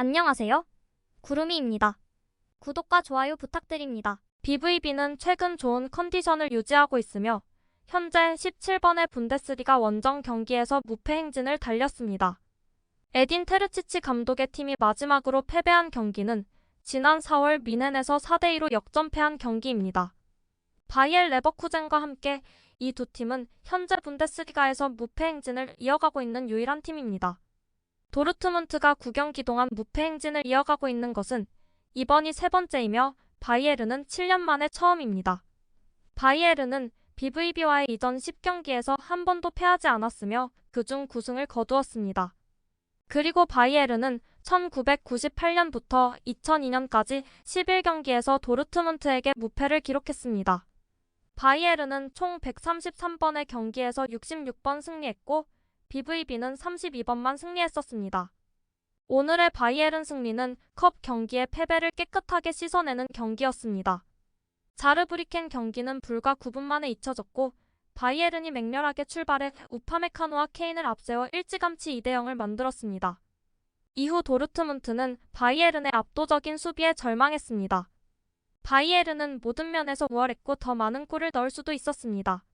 안녕하세요. 구름이입니다. 구독과 좋아요 부탁드립니다. BVB는 최근 좋은 컨디션을 유지하고 있으며 현재 17번의 분데스리가 원정 경기에서 무패 행진을 달렸습니다. 에딘 테르치치 감독의 팀이 마지막으로 패배한 경기는 지난 4월 뮌헨에서 4대2로 역전패한 경기입니다. 바이엘 레버쿠젠과 함께 이 두 팀은 현재 분데스리가에서 무패 행진을 이어가고 있는 유일한 팀입니다. 도르트문트가 9경기 동안 무패 행진을 이어가고 있는 것은 이번이 세 번째이며 바이에른은 7년 만에 처음입니다. 바이에른은 BVB와의 이전 10경기에서 한 번도 패하지 않았으며 그중 9승을 거두었습니다. 그리고 바이에른은 1998년부터 2002년까지 11경기에서 도르트문트에게 무패를 기록했습니다. 바이에른은 총 133번의 경기에서 66번 승리했고 BVB는 32번만 승리했었습니다. 오늘의 바이에른 승리는 컵 경기의 패배를 깨끗하게 씻어내는 경기였습니다. 자르브리켄 경기는 불과 9분 만에 잊혀졌고 바이에른이 맹렬하게 출발해 우파메카노와 케인을 앞세워 일찌감치 2대0을 만들었습니다. 이후 도르트문트는 바이에른의 압도적인 수비에 절망했습니다. 바이에른은 모든 면에서 우월했고 더 많은 골을 넣을 수도 있었습니다.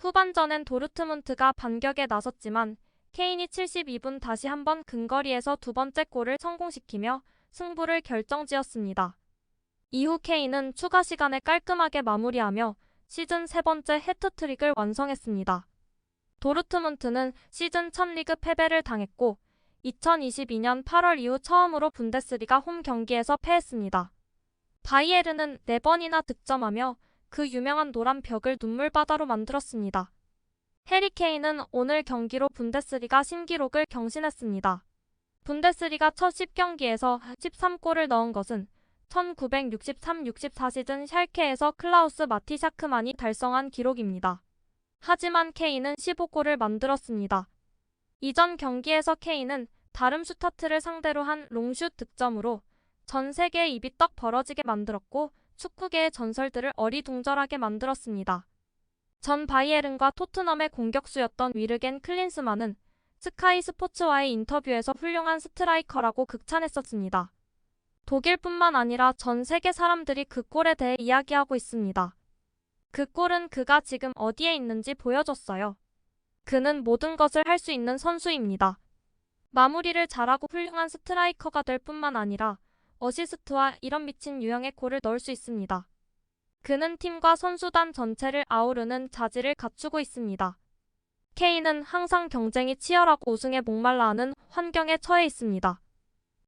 후반전엔 도르트문트가 반격에 나섰지만 케인이 72분 다시 한번 근거리에서 두 번째 골을 성공시키며 승부를 결정지었습니다. 이후 케인은 추가 시간에 깔끔하게 마무리하며 시즌 세 번째 해트트릭을 완성했습니다. 도르트문트는 시즌 첫 리그 패배를 당했고 2022년 8월 이후 처음으로 분데스리가 홈 경기에서 패했습니다. 바이에른은 4번이나 득점하며 그 유명한 노란 벽을 눈물바다로 만들었습니다. 해리 케인은 오늘 경기로 분데스리가 신기록을 경신했습니다. 분데스리가 첫 10경기에서 13골을 넣은 것은 1963-64 시즌 샬케에서 클라우스 마티샤크만이 달성한 기록입니다. 하지만 케인은 15골을 만들었습니다. 이전 경기에서 케인은 다름슈타트를 상대로 한 롱슛 득점으로 전 세계의 입이 떡 벌어지게 만들었고 축구계의 전설들을 어리둥절하게 만들었습니다. 전 바이에른과 토트넘의 공격수였던 위르겐 클린스만은 스카이 스포츠와의 인터뷰에서 훌륭한 스트라이커라고 극찬했었습니다. 독일뿐만 아니라 전 세계 사람들이 그 골에 대해 이야기하고 있습니다. 그 골은 그가 지금 어디에 있는지 보여줬어요. 그는 모든 것을 할 수 있는 선수입니다. 마무리를 잘하고 훌륭한 스트라이커가 될 뿐만 아니라 어시스트와 이런 미친 유형의 골을 넣을 수 있습니다. 그는 팀과 선수단 전체를 아우르는 자질을 갖추고 있습니다. 케인은 항상 경쟁이 치열하고 우승에 목말라 하는 환경에 처해 있습니다.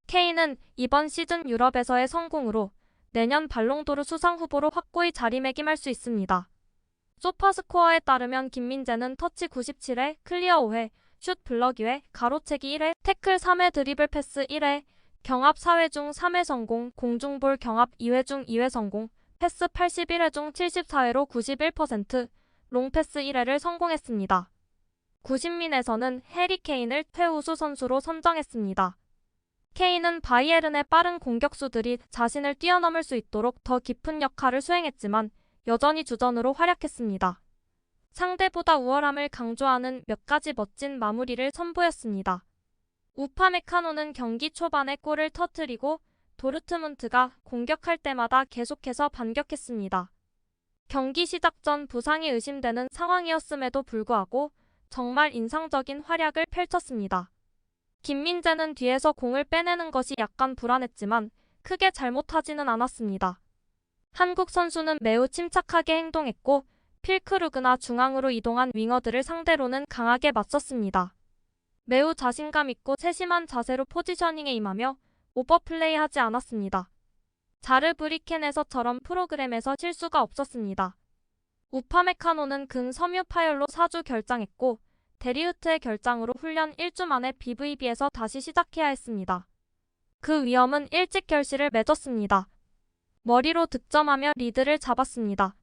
케인은 이번 시즌 유럽에서의 성공으로 내년 발롱도르 수상 후보로 확고히 자리매김할 수 있습니다. 소파스코어에 따르면 김민재는 터치 97회, 클리어 5회, 슛 블럭 2회, 가로채기 1회, 태클 3회, 드리블 패스 1회, 경합 4회 중 3회 성공, 공중볼 경합 2회 중 2회 성공, 패스 81회 중 74회로 91%, 롱패스 1회를 성공했습니다. 90민에서는 해리 케인을 최우수 선수로 선정했습니다. 케인은 바이에른의 빠른 공격수들이 자신을 뛰어넘을 수 있도록 더 깊은 역할을 수행했지만 여전히 주전으로 활약했습니다. 상대보다 우월함을 강조하는 몇 가지 멋진 마무리를 선보였습니다. 우파메카노는 경기 초반에 골을 터뜨리고 도르트문트가 공격할 때마다 계속해서 반격했습니다. 경기 시작 전 부상이 의심되는 상황이었음에도 불구하고 정말 인상적인 활약을 펼쳤습니다. 김민재는 뒤에서 공을 빼내는 것이 약간 불안했지만 크게 잘못하지는 않았습니다. 한국 선수는 매우 침착하게 행동했고 필크루그나 중앙으로 이동한 윙어들을 상대로는 강하게 맞섰습니다. 매우 자신감 있고 세심한 자세로 포지셔닝에 임하며 오버플레이하지 않았습니다. 자르브리켄에서처럼 프로그램에서 실수가 없었습니다. 우파메카노는 근섬유 파열로 4주 결장했고 데리흐트의 결장으로 훈련 1주 만에 BVB에서 다시 시작해야 했습니다. 그 위험은 일찍 결실을 맺었습니다. 머리로 득점하며 리드를 잡았습니다.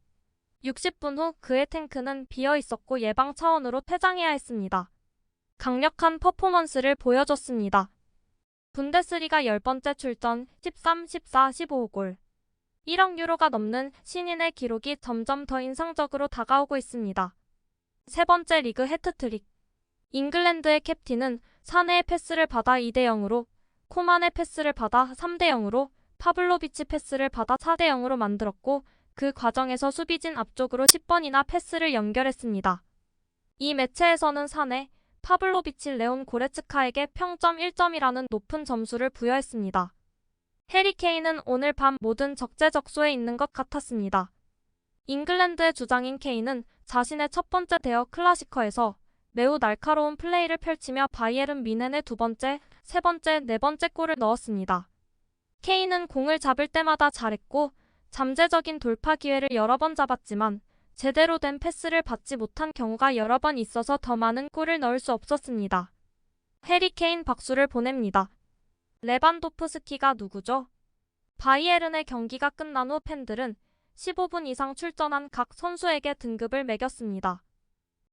60분 후 그의 탱크는 비어 있었고 예방 차원으로 퇴장해야 했습니다. 강력한 퍼포먼스를 보여줬습니다. 분데스리가 10번째 출전 13, 14, 15골. 1억 유로가 넘는 신인의 기록이 점점 더 인상적으로 다가오고 있습니다. 세 번째 리그 해트트릭. 잉글랜드의 캡틴은 사내의 패스를 받아 2대0으로 코만의 패스를 받아 3대 0으로, 파블로비치 패스를 받아 4대 0으로 만들었고 그 과정에서 수비진 앞쪽으로 10번이나 패스를 연결했습니다. 이 매체에서는 사내, 파블로비치 레온 고레츠카에게 평점 1점이라는 높은 점수를 부여했습니다. 해리 케인은 오늘 밤 모든 적재적소에 있는 것 같았습니다. 잉글랜드의 주장인 케인은 자신의 첫 번째 대여 클라시커에서 매우 날카로운 플레이를 펼치며 바이에른 뮌헨의 두 번째, 세 번째, 네 번째 골을 넣었습니다. 케인은 공을 잡을 때마다 잘했고 잠재적인 돌파 기회를 여러 번 잡았지만 제대로 된 패스를 받지 못한 경우가 여러 번 있어서 더 많은 골을 넣을 수 없었습니다. 해리 케인 박수를 보냅니다. 레반도프스키가 누구죠? 바이에른의 경기가 끝난 후 팬들은 15분 이상 출전한 각 선수에게 등급을 매겼습니다.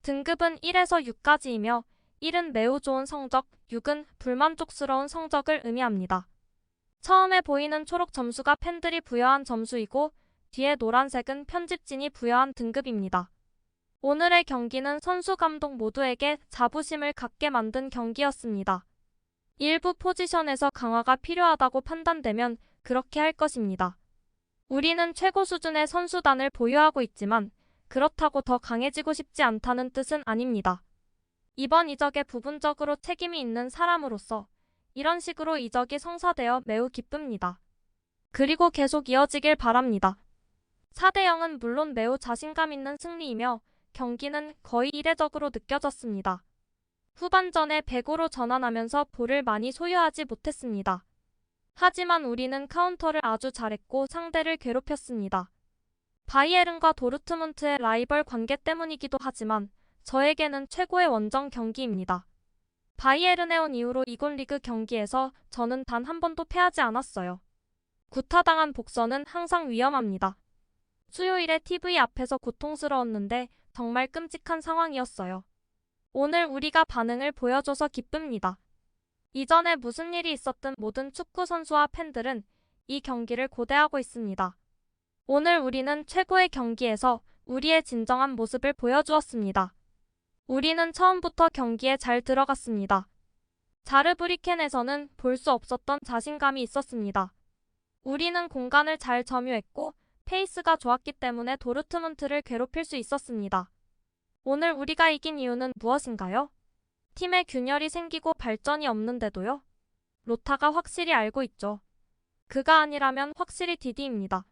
등급은 1에서 6까지이며 1은 매우 좋은 성적, 6은 불만족스러운 성적을 의미합니다. 처음에 보이는 초록 점수가 팬들이 부여한 점수이고 뒤에 노란색은 편집진이 부여한 등급입니다. 오늘의 경기는 선수 감독 모두에게 자부심을 갖게 만든 경기였습니다. 일부 포지션에서 강화가 필요하다고 판단되면 그렇게 할 것입니다. 우리는 최고 수준의 선수단을 보유하고 있지만 그렇다고 더 강해지고 싶지 않다는 뜻은 아닙니다. 이번 이적에 부분적으로 책임이 있는 사람으로서 이런 식으로 이적이 성사되어 매우 기쁩니다. 그리고 계속 이어지길 바랍니다. 4대 0은 물론 매우 자신감 있는 승리이며 경기는 거의 이례적으로 느껴졌습니다. 후반전에 100으로 전환하면서 볼을 많이 소유하지 못했습니다. 하지만 우리는 카운터를 아주 잘했고 상대를 괴롭혔습니다. 바이에른과 도르트문트의 라이벌 관계 때문이기도 하지만 저에게는 최고의 원정 경기입니다. 바이에른에 온 이후로 이군 리그 경기에서 저는 단 한 번도 패하지 않았어요. 구타당한 복선은 항상 위험합니다. 수요일에 TV 앞에서 고통스러웠는데 정말 끔찍한 상황이었어요. 오늘 우리가 반응을 보여줘서 기쁩니다. 이전에 무슨 일이 있었든 모든 축구 선수와 팬들은 이 경기를 고대하고 있습니다. 오늘 우리는 최고의 경기에서 우리의 진정한 모습을 보여주었습니다. 우리는 처음부터 경기에 잘 들어갔습니다. 자르브리켄에서는 볼 수 없었던 자신감이 있었습니다. 우리는 공간을 잘 점유했고 페이스가 좋았기 때문에 도르트문트를 괴롭힐 수 있었습니다. 오늘 우리가 이긴 이유는 무엇인가요? 팀에 균열이 생기고 발전이 없는데도요? 로타가 확실히 알고 있죠. 그가 아니라면 확실히 디디입니다.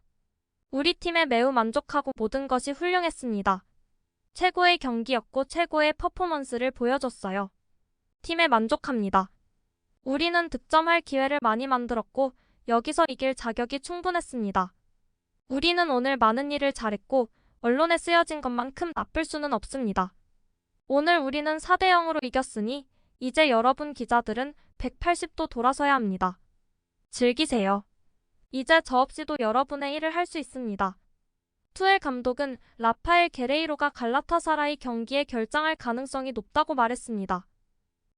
우리 팀에 매우 만족하고 모든 것이 훌륭했습니다. 최고의 경기였고 최고의 퍼포먼스를 보여줬어요. 팀에 만족합니다. 우리는 득점할 기회를 많이 만들었고 여기서 이길 자격이 충분했습니다. 우리는 오늘 많은 일을 잘했고 언론에 쓰여진 것만큼 나쁠 수는 없습니다. 오늘 우리는 4대 0으로 이겼으니 이제 여러분 기자들은 180도 돌아서야 합니다. 즐기세요. 이제 저 없이도 여러분의 일을 할 수 있습니다. 투엘 감독은 라파엘 게레이로가 갈라타사라이 경기에 결장할 가능성이 높다고 말했습니다.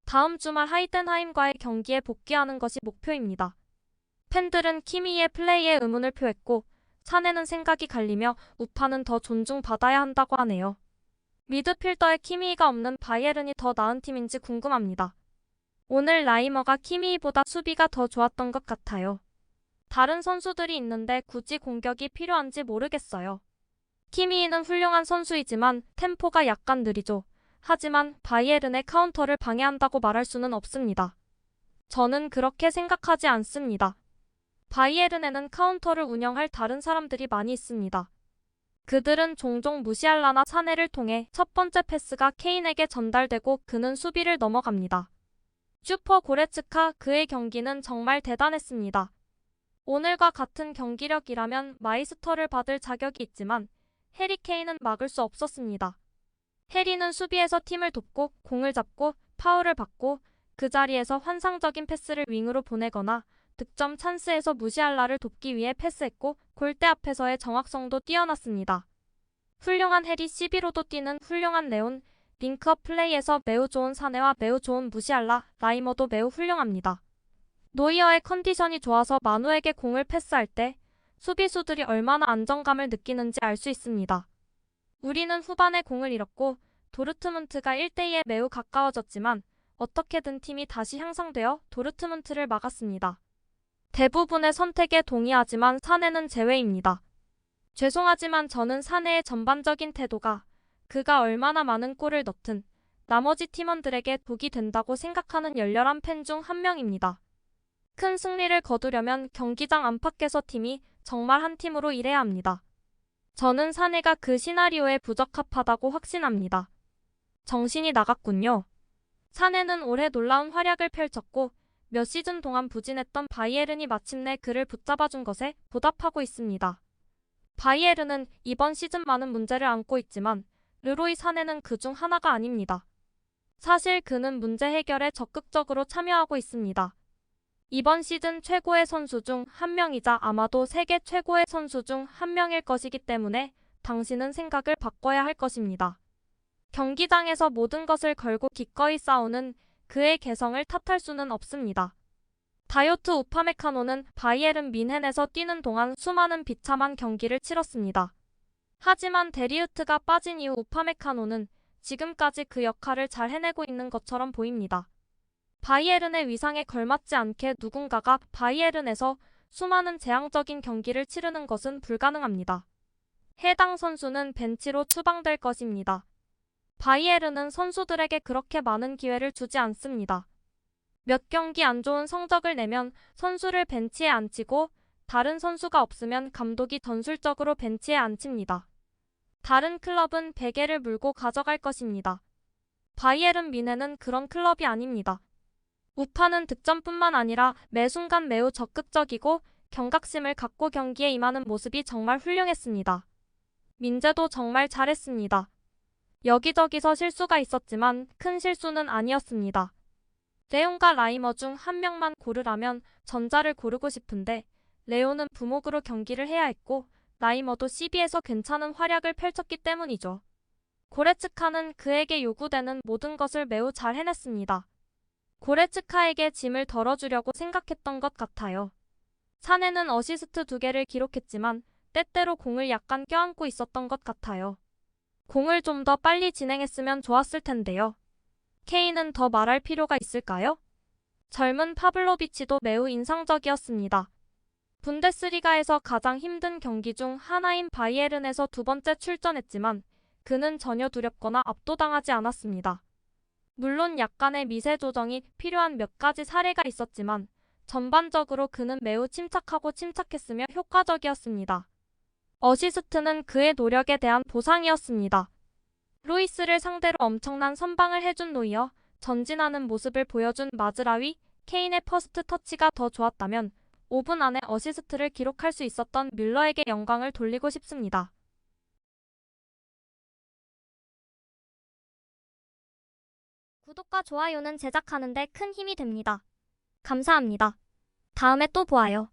다음 주말 하이덴하임과의 경기에 복귀하는 것이 목표입니다. 팬들은 키미의 플레이에 의문을 표했고 사내는 생각이 갈리며 우파는 더 존중받아야 한다고 하네요. 미드필더에 키미가 없는 바이에른이 더 나은 팀인지 궁금합니다. 오늘 라이머가 키미보다 수비가 더 좋았던 것 같아요. 다른 선수들이 있는데 굳이 공격이 필요한지 모르겠어요. 키미는 훌륭한 선수이지만 템포가 약간 느리죠. 하지만 바이에른의 카운터를 방해한다고 말할 수는 없습니다. 저는 그렇게 생각하지 않습니다. 바이에른에는 카운터를 운영할 다른 사람들이 많이 있습니다. 그들은 종종 무시알라나 사내를 통해 첫 번째 패스가 케인에게 전달되고 그는 수비를 넘어갑니다. 슈퍼 고레츠카 그의 경기는 정말 대단했습니다. 오늘과 같은 경기력이라면 마이스터를 받을 자격이 있지만 해리 케인은 막을 수 없었습니다. 해리는 수비에서 팀을 돕고 공을 잡고 파울을 받고 그 자리에서 환상적인 패스를 윙으로 보내거나 득점 찬스에서 무시알라를 돕기 위해 패스했고 골대 앞에서의 정확성도 뛰어났습니다. 훌륭한 해리 11호도 뛰는 훌륭한 레온, 링크업 플레이에서 매우 좋은 사내와 매우 좋은 무시알라, 라이머도 매우 훌륭합니다. 노이어의 컨디션이 좋아서 마누에게 공을 패스할 때 수비수들이 얼마나 안정감을 느끼는지 알 수 있습니다. 우리는 후반에 공을 잃었고 도르트문트가 1대2에 매우 가까워졌지만 어떻게든 팀이 다시 향상되어 도르트문트를 막았습니다. 대부분의 선택에 동의하지만 사내는 제외입니다. 죄송하지만 저는 사내의 전반적인 태도가 그가 얼마나 많은 골을 넣든 나머지 팀원들에게 독이 된다고 생각하는 열렬한 팬 중 한 명입니다. 큰 승리를 거두려면 경기장 안팎에서 팀이 정말 한 팀으로 일해야 합니다. 저는 사내가 그 시나리오에 부적합하다고 확신합니다. 정신이 나갔군요. 사내는 올해 놀라운 활약을 펼쳤고 몇 시즌 동안 부진했던 바이에른이 마침내 그를 붙잡아준 것에 보답하고 있습니다. 바이에른은 이번 시즌 많은 문제를 안고 있지만 르로이 사네는 그중 하나가 아닙니다. 사실 그는 문제 해결에 적극적으로 참여하고 있습니다. 이번 시즌 최고의 선수 중 한 명이자 아마도 세계 최고의 선수 중 한 명일 것이기 때문에 당신은 생각을 바꿔야 할 것입니다. 경기장에서 모든 것을 걸고 기꺼이 싸우는 그의 개성을 탓할 수는 없습니다. 다요트 우파메카노는 바이에른 뮌헨에서 뛰는 동안 수많은 비참한 경기를 치렀습니다. 하지만 데리우트가 빠진 이후 우파메카노는 지금까지 그 역할을 잘 해내고 있는 것처럼 보입니다. 바이에른의 위상에 걸맞지 않게 누군가가 바이에른에서 수많은 재앙적인 경기를 치르는 것은 불가능합니다. 해당 선수는 벤치로 추방될 것입니다. 바이에른은 선수들에게 그렇게 많은 기회를 주지 않습니다. 몇 경기 안 좋은 성적을 내면 선수를 벤치에 앉히고 다른 선수가 없으면 감독이 전술적으로 벤치에 앉힙니다. 다른 클럽은 베개를 물고 가져갈 것입니다. 바이에른 뮌헨은 그런 클럽이 아닙니다. 우파는 득점뿐만 아니라 매 순간 매우 적극적이고 경각심을 갖고 경기에 임하는 모습이 정말 훌륭했습니다. 민재도 정말 잘했습니다. 여기저기서 실수가 있었지만 큰 실수는 아니었습니다. 레온과 라이머 중 한 명만 고르라면 전자를 고르고 싶은데 레온은 부목으로 경기를 해야 했고 라이머도 CB에서 괜찮은 활약을 펼쳤기 때문이죠. 고레츠카는 그에게 요구되는 모든 것을 매우 잘 해냈습니다. 고레츠카에게 짐을 덜어주려고 생각했던 것 같아요. 사네는 어시스트 2개를 기록했지만 때때로 공을 약간 껴안고 있었던 것 같아요. 공을 좀 더 빨리 진행했으면 좋았을 텐데요. 케인은 더 말할 필요가 있을까요? 젊은 파블로비치도 매우 인상적이었습니다. 분데스리가에서 가장 힘든 경기 중 하나인 바이에른에서 두 번째 출전했지만 그는 전혀 두렵거나 압도당하지 않았습니다. 물론 약간의 미세 조정이 필요한 몇 가지 사례가 있었지만 전반적으로 그는 매우 침착하고 침착했으며 효과적이었습니다. 어시스트는 그의 노력에 대한 보상이었습니다. 루이스를 상대로 엄청난 선방을 해준 노이어, 전진하는 모습을 보여준 마즈라위, 케인의 퍼스트 터치가 더 좋았다면 5분 안에 어시스트를 기록할 수 있었던 뮬러에게 영광을 돌리고 싶습니다. 구독과 좋아요는 제작하는 데 큰 힘이 됩니다. 감사합니다. 다음에 또 보아요.